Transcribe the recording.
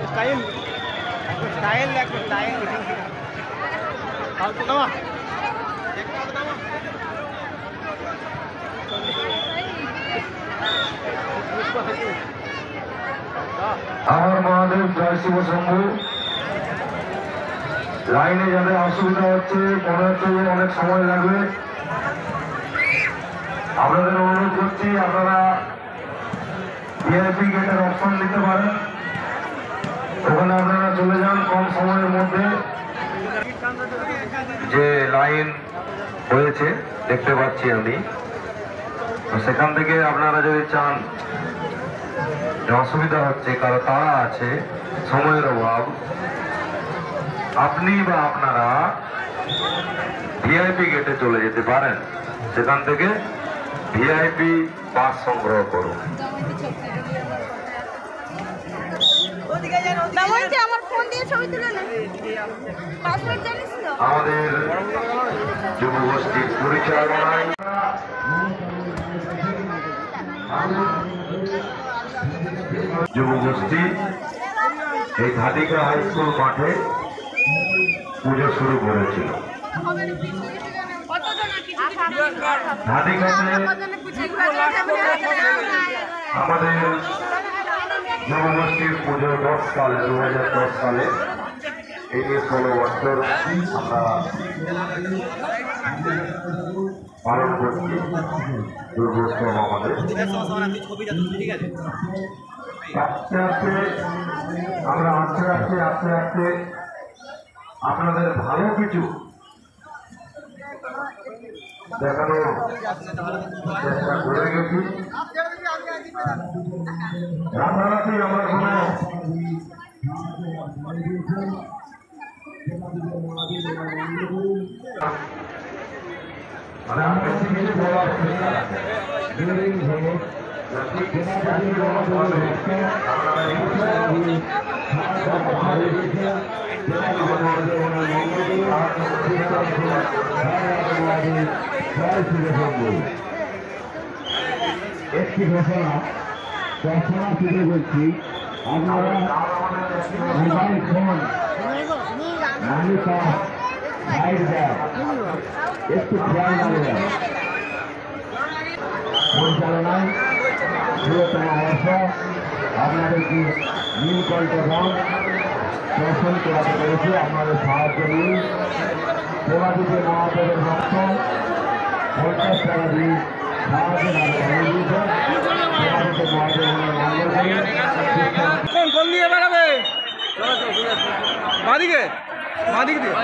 Style style style আমার মহাদেব জয় শিব শম্ভু। লাইনে যাদের অসুবিধা হচ্ছে, মনে হচ্ছে যে অনেক সময় লাগবে, আপনাদের অনুরোধ করছি আপনারা ভিআইপি গেটের অপশন নিতে পারেন, ওখানে আপনারা চলে যান কম সময়ের মধ্যে। যে লাইন হয়েছে দেখতে পাচ্ছি আমি, সেখান থেকে আপনারা যদি চান, অসুবিধা হচ্ছে কারো তাড়া আছে, সময়ের অভাব, আপনি বা আপনারা ভিআইপি গেটে চলে যেতে পারেন, সেখান থেকে ভিআইপি পাস সংগ্রহ করুন। আমাদের যুবগোষ্ঠীর পরিচালনায় যুবগোষ্ঠী এই ঘাটিকা হাই স্কুল মাঠে পুজো শুরু করেছিল। ঘাটিকাতে আমাদের যুবগোষ্ঠীর পুজো 10 সালে 2010 সালে এই 16 বছর আমরা পালন করছি দুর্গোৎসব। আমাদের আস্তে আস্তে আমরা আস্তে আস্তে আপনাদের ভালো কিছু দেখানোর চেষ্টা করে গেছি। রাতারাতি আমরা কোনো মানে বেশি কিছু বলার চেষ্টা একটি ঘোষণা শুরু করছি। আপনারা মোবাইল ফোন একটু খেয়াল রাখবেন। পরিচালনায় বৃহত্তম অংশ আপনাদেরকে নীলকণ্ঠ রং দর্শন করাতে পেরেছে। আপনাদের সাহায্য নিয়ে দেবাদিকে মহাদেবের ভক্ত 50 টাকা দিয়ে সাহায্য কোন দিয়ে বেড়াবে? বাদিকে বাদিকে দিয়ে